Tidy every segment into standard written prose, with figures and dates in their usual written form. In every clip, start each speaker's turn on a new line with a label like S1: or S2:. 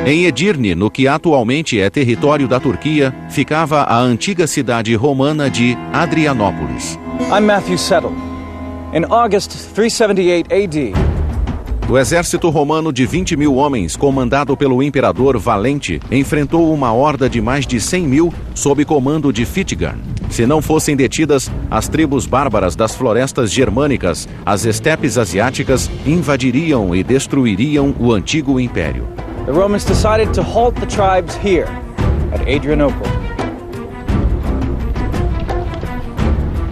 S1: Em Edirne, no que atualmente é território da Turquia, ficava a antiga cidade romana de Adrianópolis.
S2: I'm Matthew Settle. In August 378 AD,
S1: o exército romano de 20 mil homens, comandado pelo imperador Valente, enfrentou uma horda de mais de 100 mil sob comando de Fritigern. Se não fossem detidas, as tribos bárbaras das florestas germânicas, as estepes asiáticas, invadiriam e destruiriam o antigo império.
S2: The Romans decided to halt the tribes here, at Adrianople.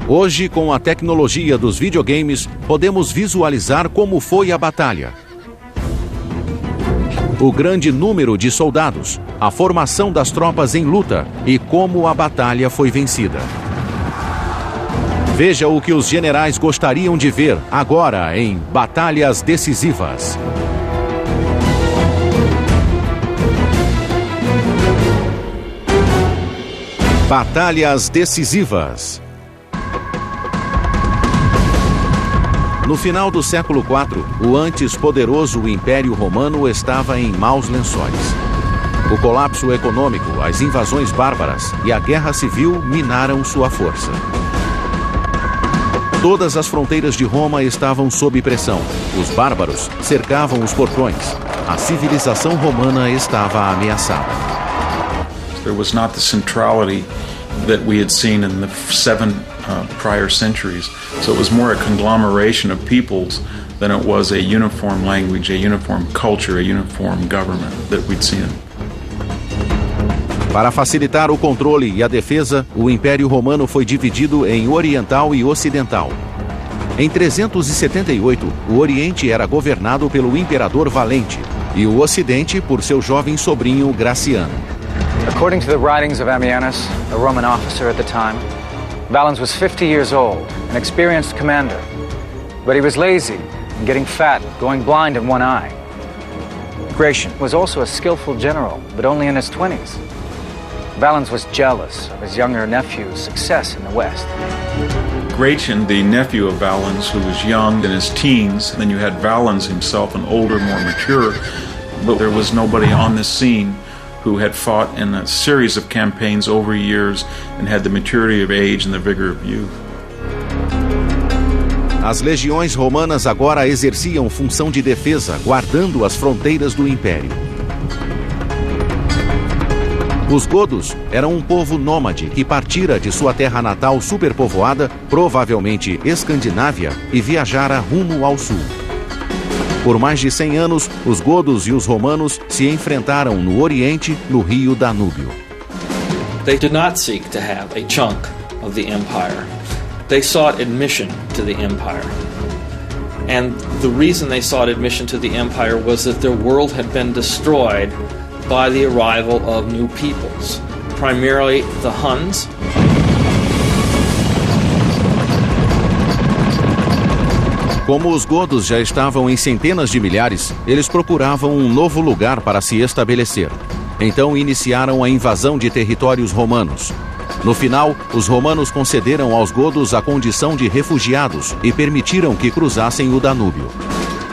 S1: Hoje, com a tecnologia dos videogames, podemos visualizar como foi a batalha. O grande número de soldados, a formação das tropas em luta e como a batalha foi vencida. Veja o que os generais gostariam de ver agora em Batalhas Decisivas. Batalhas Decisivas. No final do século IV, o antes poderoso Império Romano estava em maus lençóis. O colapso econômico, as invasões bárbaras e a guerra civil minaram sua força. Todas as fronteiras de Roma estavam sob pressão. Os bárbaros cercavam os portões. A civilização romana estava ameaçada.
S3: There was not the centrality that we had seen in the seven prior centuries. So it was more a conglomeration of peoples than it was a uniform language, a uniform culture, a uniform government that we'd seen.
S1: Para facilitar o controle e a defesa, o Império Romano foi dividido em Oriental e Ocidental. Em 378, o Oriente era governado pelo Imperador Valente e o Ocidente por seu jovem sobrinho Graciano.
S2: According to the writings of Ammianus, a Roman officer at the time, Valens was 50 years old, an experienced commander. But he was lazy and getting fat, going blind in one eye. Gratian was also a skillful general, but only in his 20s. Valens was jealous of his younger nephew's success in the West.
S3: Gratian, the nephew of Valens, who was young in his teens, and then you had Valens himself, an older, more mature, but there was nobody on this scene who had fought in a series of campaigns over years and had the maturity of age and the vigor of youth.
S1: As legiões romanas agora exerciam função de defesa, guardando as fronteiras do império. Os godos eram um povo nômade que partira de sua terra natal superpovoada, provavelmente Escandinávia, e viajara rumo ao sul. Por mais de 100 anos, os godos e os romanos se enfrentaram no Oriente, no rio Danúbio.
S4: They did not seek to have a chunk of the empire. They sought admission to the empire. And the reason they sought admission to the empire was that their world had been destroyed by the arrival of new peoples, primarily the Huns.
S1: Como os godos já estavam em centenas de milhares, eles procuravam um novo lugar para se estabelecer. Então iniciaram a invasão de territórios romanos. No final, os romanos concederam aos godos a condição de refugiados e permitiram que cruzassem o Danúbio.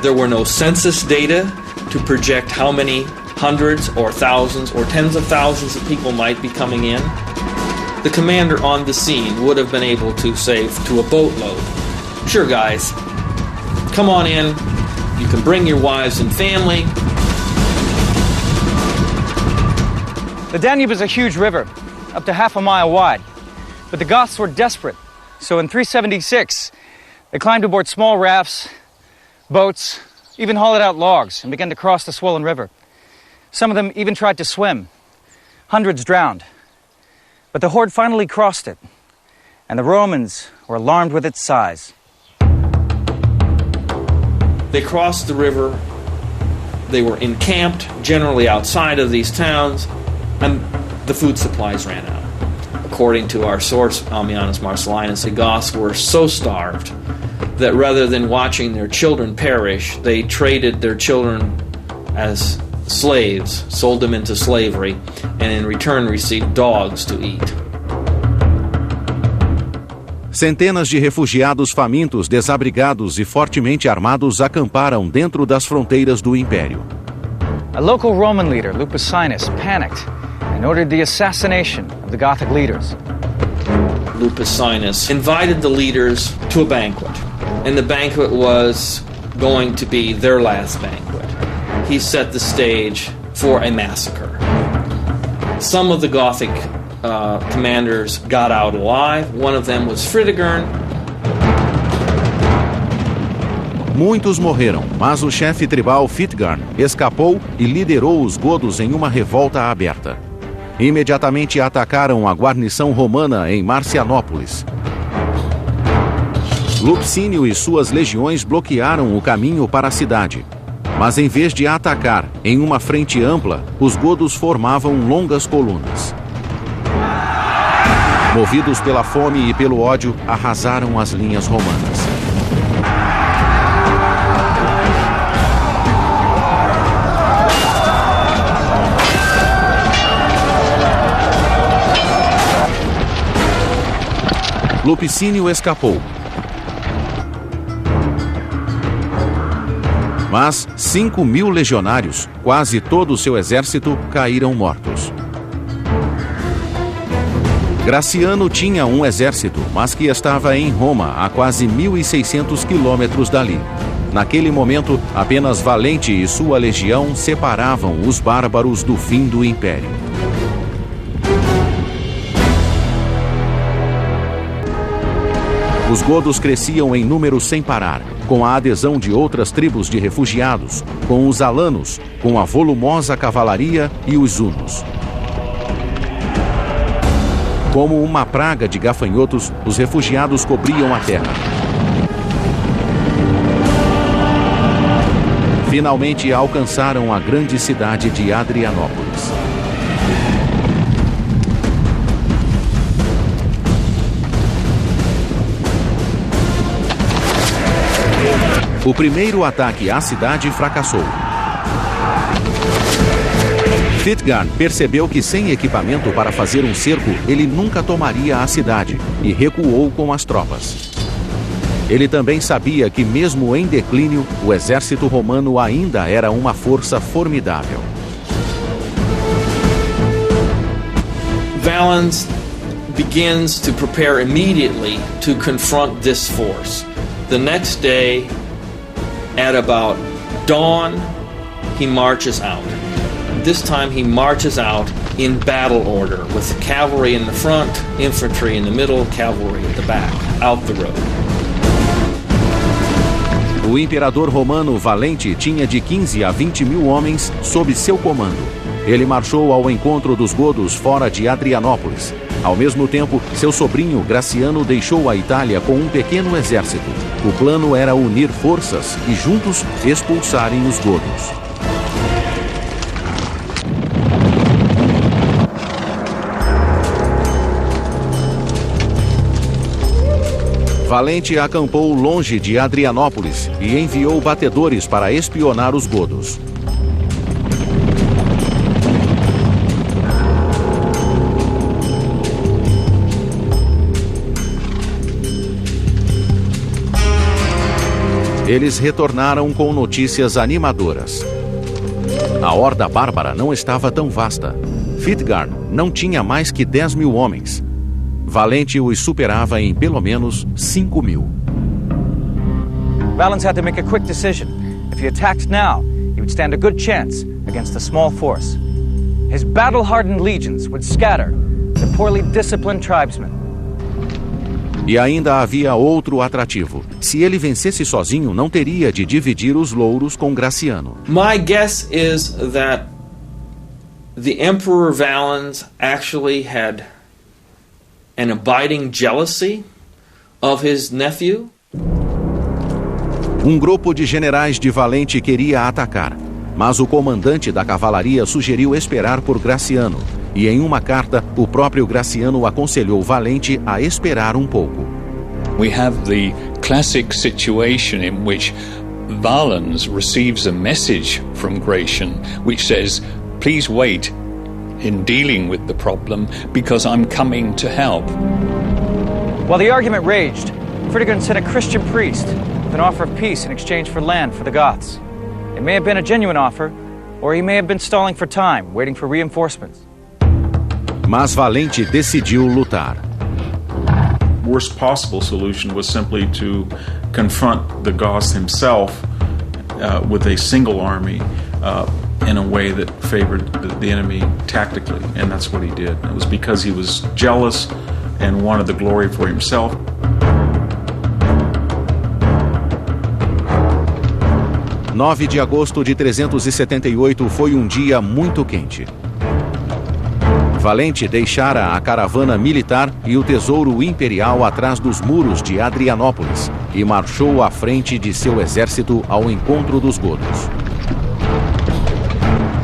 S4: There were no census data to project how many hundreds or thousands or tens of thousands of people might be coming in. The commander on the scene would have been able to say to a boatload, "Sure guys, come on in, you can bring your wives and family."
S2: The Danube is a huge river, up to half a mile wide. But the Goths were desperate, so in 376, they climbed aboard small rafts, boats, even hollowed out logs and began to cross the swollen river. Some of them even tried to swim. Hundreds drowned. But the horde finally crossed it, and the Romans were alarmed with its size.
S4: They crossed the river, they were encamped generally outside of these towns, and the food supplies ran out. According to our source, Ammianus Marcellinus, the Goths were so starved that rather than watching their children perish, they traded their children as slaves, sold them into slavery, and in return received dogs to eat.
S1: Centenas de refugiados famintos, desabrigados e fortemente armados acamparam dentro das fronteiras do Império.
S2: A local Roman leader, Lupicinus, panicked and ordered the assassination of the Gothic leaders.
S4: Lupicinus invited the leaders to a banquet, and the banquet was going to be their last banquet. He set the stage for a massacre. Some of the Gothic commanders got out alive. One of them was Fritigern.
S1: Muitos morreram, mas o chefe tribal Fritigern escapou e liderou os godos em uma revolta aberta. Imediatamente atacaram a guarnição romana em Marcianópolis. Lupicínio e suas legiões bloquearam o caminho para a cidade. Mas em vez de atacar em uma frente ampla, os godos formavam longas colunas. Movidos pela fome e pelo ódio, arrasaram as linhas romanas. Lupicínio escapou. Mas 5.000 legionários, quase todo o seu exército, caíram mortos. Graciano tinha um exército, mas que estava em Roma, a quase 1.600 quilômetros dali. Naquele momento, apenas Valente e sua legião separavam os bárbaros do fim do império. Os godos cresciam em número sem parar, com a adesão de outras tribos de refugiados, com os alanos, com a volumosa cavalaria e os hunos. Como uma praga de gafanhotos, os refugiados cobriam a terra. Finalmente alcançaram a grande cidade de Adrianópolis. O primeiro ataque à cidade fracassou. Fritigern percebeu que sem equipamento para fazer um cerco, ele nunca tomaria a cidade e recuou com as tropas. Ele também sabia que, mesmo em declínio, o exército romano ainda era uma força formidável.
S4: Valens begins to prepare immediately to confront this force. The next day, at about dawn, he marches out. This time he marches out in battle order, with the cavalry in the front, infantry in the middle, cavalry at the back, out the road.
S1: O imperador romano Valente tinha de 15 a 20.000 homens sob seu comando. Ele marchou ao encontro dos godos fora de Adrianópolis. Ao mesmo tempo, seu sobrinho Graciano deixou a Itália com um pequeno exército. O plano era unir forças e juntos expulsarem os godos. Valente acampou longe de Adrianópolis e enviou batedores para espionar os godos. Eles retornaram com notícias animadoras. A horda bárbara não estava tão vasta. Fritigern não tinha mais que 10.000 homens. Valente os superava em pelo menos 5.000.
S2: Valens had to make a quick decision. If he attacked now, he would stand a good chance against a small force. His battle-hardened legions would scatter the poorly disciplined tribesmen.
S1: E ainda havia outro atrativo. Se ele vencesse sozinho, não teria de dividir os louros com Graciano.
S4: My guess is that the Emperor Valens actually had an abiding jealousy of his nephew.
S1: Um grupo de generais de Valente queria atacar, mas o comandante da cavalaria sugeriu esperar por Graciano. E em uma carta, o próprio Graciano aconselhou Valente a esperar um pouco.
S5: We have the classic situation in which Valens receives a message from Gratian which says, "Please wait in dealing with the problem because I'm coming to help."
S2: While the argument raged, Fritigern sent a Christian priest with an offer of peace in exchange for land for the Goths. It may have been a genuine offer, or he may have been stalling for time, waiting for reinforcements.
S1: Mas Valente decidiu lutar.
S3: Worst possible solution was simply to confront the Goths himself with a single army in a way that favored the enemy tactically, and that's what he did. It was because he was jealous and wanted the glory for himself.
S1: 9 de agosto de 378 foi um dia muito quente. Valente deixara a caravana militar e o tesouro imperial atrás dos muros de Adrianópolis e marchou à frente de seu exército ao encontro dos godos.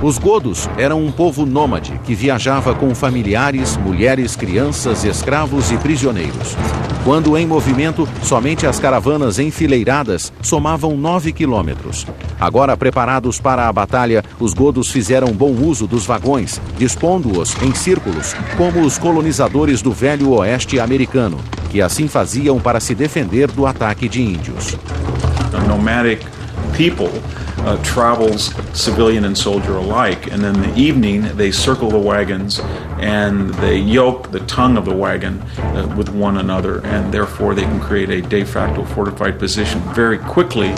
S1: Os godos eram um povo nômade que viajava com familiares, mulheres, crianças, escravos e prisioneiros. Quando em movimento, somente as caravanas enfileiradas somavam 9 quilômetros. Agora preparados para a batalha, os godos fizeram bom uso dos vagões, dispondo-os em círculos, como os colonizadores do velho oeste americano, que assim faziam para se defender do ataque de índios.
S3: A nomadic people travels civilian and soldier alike, and in the evening they circle the wagons and they yoke the tongue of the wagon with one another, and therefore they can create a de facto fortified position very quickly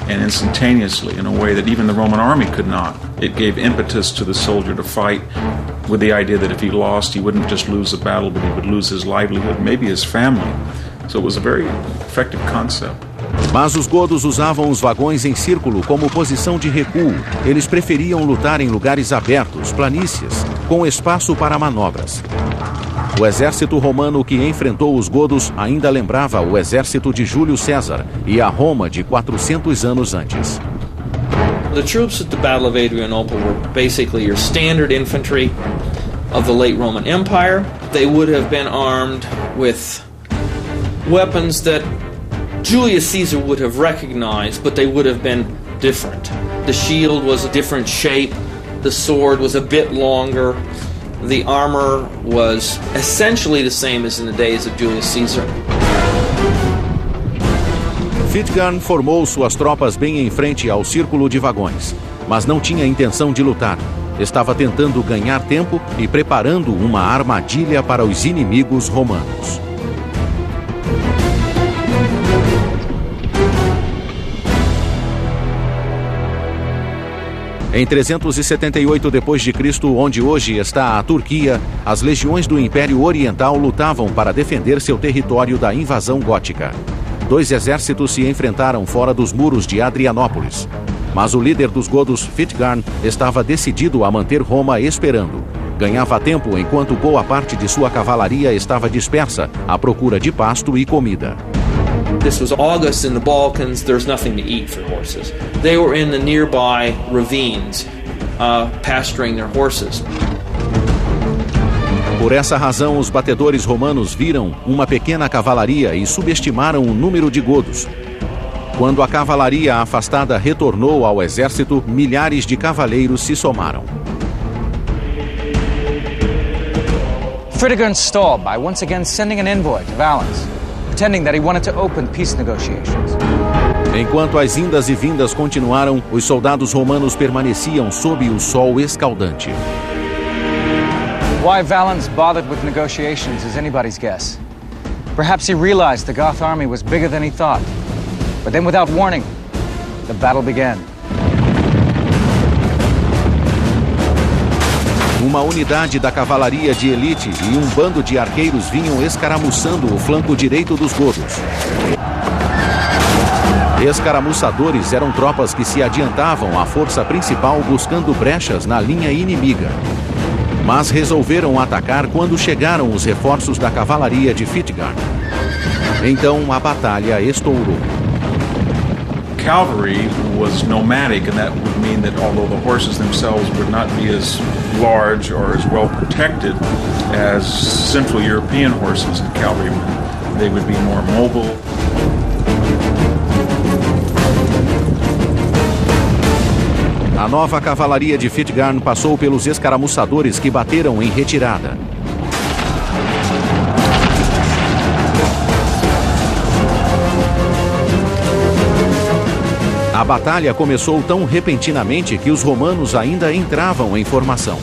S3: and instantaneously in a way that even the Roman army could not. It gave impetus to the soldier to fight with the idea that if he lost, he wouldn't just lose the battle, but he would lose his livelihood, maybe his family. So it was a very effective concept.
S1: Mas os godos usavam os vagões em círculo como posição de recuo. Eles preferiam lutar em lugares abertos, planícies, com espaço para manobras. O exército romano que enfrentou os godos ainda lembrava o exército de Júlio César e a Roma de 400 anos antes.
S4: The troops at the Battle of Adrianople were basically your standard infantry of the late Roman Empire. They would have been armed with weapons that Julius Caesar would have recognized, but they would have been different. The shield was a different shape, the sword was a bit longer, the armor was essentially the same as in the days of Julius Caesar.
S1: Fitgarn formou suas tropas bem em frente ao círculo de vagões, mas não tinha intenção de lutar. Estava tentando ganhar tempo e preparando uma armadilha para os inimigos romanos. Em 378 d.C., onde hoje está a Turquia, as legiões do Império Oriental lutavam para defender seu território da invasão gótica. 2 exércitos se enfrentaram fora dos muros de Adrianópolis. Mas o líder dos godos, Fitgarn, estava decidido a manter Roma esperando. Ganhava tempo enquanto boa parte de sua cavalaria estava dispersa à procura de pasto e comida.
S4: This was August in the Balkans. There's nothing to eat for horses. They were in the nearby ravines, pasturing their horses.
S1: Por essa razão, os batedores romanos viram uma pequena cavalaria e subestimaram o número de godos. Quando a cavalaria afastada retornou ao exército, milhares de cavaleiros se somaram.
S2: Fritigern stalled by once again sending an envoy to Valens, pretending that he wanted to open peace negotiations.
S1: Enquanto as indas e vindas continuaram, os soldados romanos permaneciam sob o sol escaldante.
S2: Why Valens bothered with negotiations is anybody's guess. Perhaps he realized the Goth army was bigger than he thought. But then, without warning, the battle began.
S1: Uma unidade da cavalaria de elite e um bando de arqueiros vinham escaramuçando o flanco direito dos godos. Escaramuçadores eram tropas que se adiantavam à força principal buscando brechas na linha inimiga. Mas resolveram atacar quando chegaram os reforços da cavalaria de Fitgarn. Então a batalha estourou.
S3: Cavalry was nomadic, and that would mean that although the horses themselves would not be as large or as well protected as Central European horses and cavalrymen, they would be more mobile.
S1: A nova cavalaria de Fitgarn passou pelos escaramuçadores que bateram em retirada. A batalha começou tão repentinamente que os romanos ainda entravam em formação.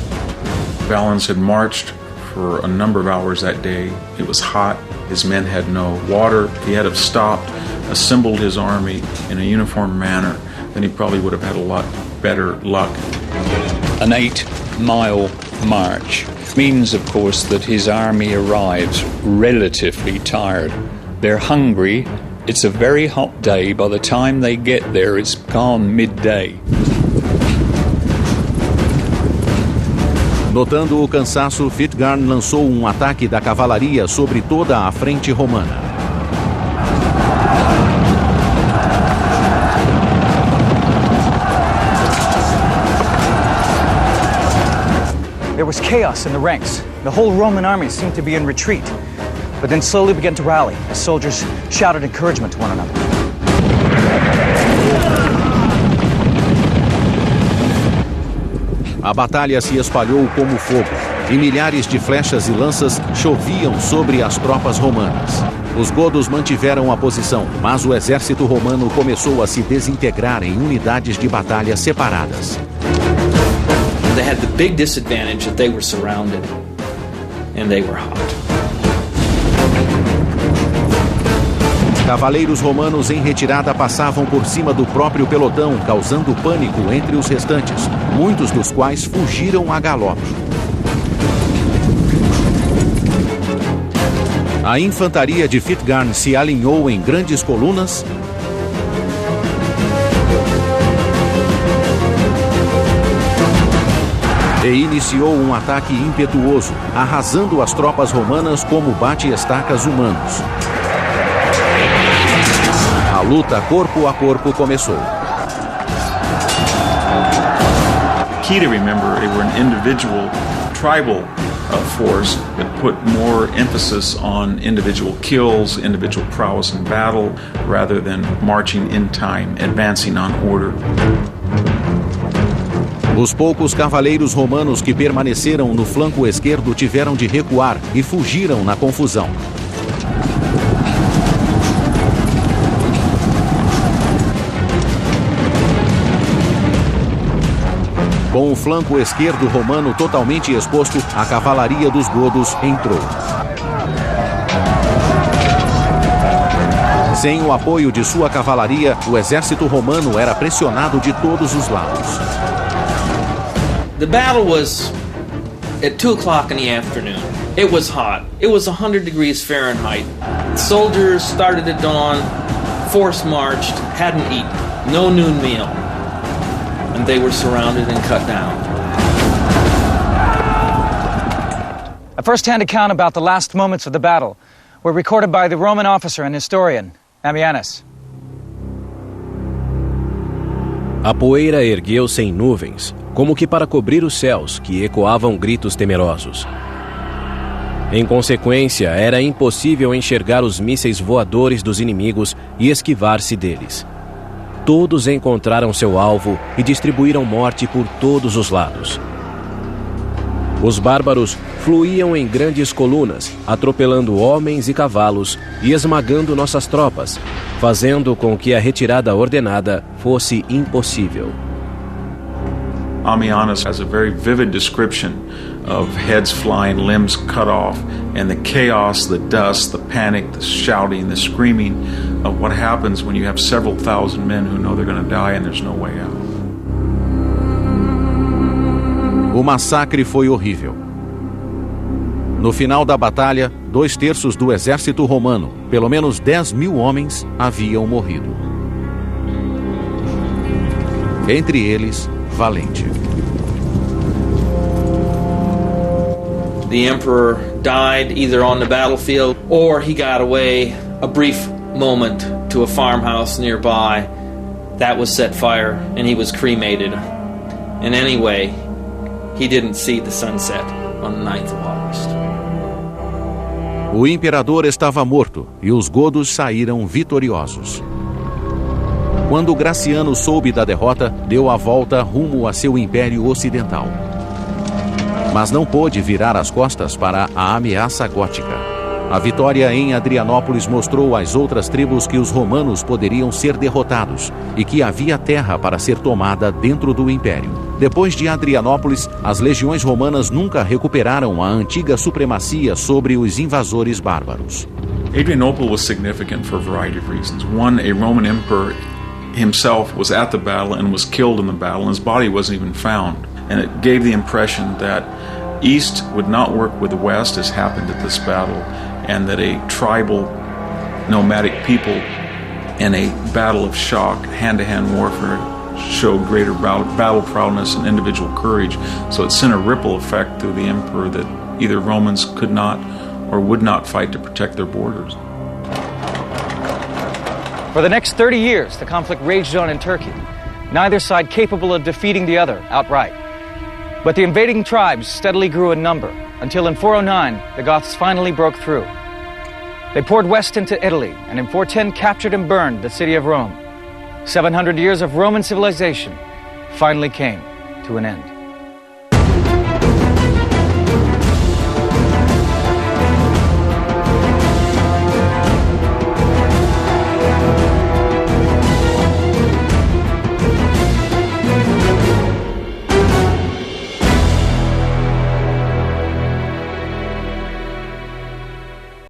S3: Valens had marched for a number of hours that day. It was hot. His men had no water. He had to have stopped, assembled his army in a uniform manner, then he probably would have had a lot better luck.
S5: An 8-mile march means, of course, that his army arrives relatively tired. They're hungry. It's a very hot day. By the time they get there, it's gone midday.
S1: Notando o cansaço, Fitgarn lançou um ataque da cavalaria sobre toda a frente romana.
S2: There was chaos in the ranks. The whole Roman army seemed to be in retreat, but then slowly began to rally as soldiers shouted encouragement to one another.
S1: A batalha se espalhou como fogo, e milhares de flechas e lanças choviam sobre as tropas romanas. Os godos mantiveram a posição, mas o exército romano começou a se desintegrar em unidades de batalha separadas.
S4: They had the big disadvantage that they were surrounded and they were hot.
S1: Cavaleiros romanos em retirada passavam por cima do próprio pelotão, causando pânico entre os restantes, muitos dos quais fugiram a galope. A infantaria de Fitgarn se alinhou em grandes colunas e iniciou um ataque impetuoso, arrasando as tropas romanas como bate-estacas humanos. A luta corpo a corpo começou.
S3: Key to remember, they were an individual, tribal force that put more emphasis on individual kills, individual prowess in battle, rather than marching in time, advancing on order.
S1: Os poucos cavaleiros romanos que permaneceram no flanco esquerdo tiveram de recuar e fugiram na confusão. Com o flanco esquerdo romano totalmente exposto, a cavalaria dos godos entrou. Sem o apoio de sua cavalaria, o exército romano era pressionado de todos os lados.
S4: The battle was at 2 o'clock in the afternoon. It was hot. It was 100 degrees Fahrenheit. Soldiers started at dawn, force marched, hadn't eaten, no noon meal. And they were surrounded and cut down.
S2: A first-hand account about the last moments of the battle were recorded by the Roman officer and historian, Ammianus.
S6: A poeira ergueu-se em nuvens, como que para cobrir os céus, que ecoavam gritos temerosos. Em consequência, era impossível enxergar os mísseis voadores dos inimigos e esquivar-se deles. Todos encontraram seu alvo e distribuíram morte por todos os lados. Os bárbaros fluíam em grandes colunas, atropelando homens e cavalos e esmagando nossas tropas, fazendo com que a retirada ordenada fosse impossível.
S3: Ammianus has a very vivid description of heads flying, limbs cut off, and the chaos, the dust, the panic, the shouting, the screaming of what happens when you have several thousand men who know they're going to die and there's no way out.
S1: O massacre foi horrível. No final da batalha, 2/3 do exército romano, pelo menos 10.000 homens, haviam morrido. Entre eles, Valente.
S4: The emperor died either on the battlefield or he got away a brief moment to a farmhouse nearby. That was set fire and he was cremated. And anyway, he didn't see the sunset on the 9th of August.
S1: O imperador estava morto e os godos saíram vitoriosos. Quando Graciano soube da derrota, deu a volta rumo a seu império ocidental. Mas não pôde virar as costas para a ameaça gótica. A vitória em Adrianópolis mostrou às outras tribos que os romanos poderiam ser derrotados e que havia terra para ser tomada dentro do império. Depois de Adrianópolis, as legiões romanas nunca recuperaram a antiga supremacia sobre os invasores bárbaros.
S3: Adrianople was significant for a variety of reasons. One, a Roman emperor himself was at the battle and was killed in the battle, and his body wasn't even found. And it gave the impression that East would not work with the West, as happened at this battle, and that a tribal, nomadic people in a battle of shock, hand-to-hand warfare, showed greater battle prowess and individual courage. So it sent a ripple effect through the emperor that either Romans could not or would not fight to protect their borders.
S2: For the next 30 years, the conflict raged on in Turkey, neither side capable of defeating the other outright. But the invading tribes steadily grew in number, until in 409, the Goths finally broke through. They poured west into Italy, and in 410 captured and burned the city of Rome. 700 years of Roman civilization finally came to an end.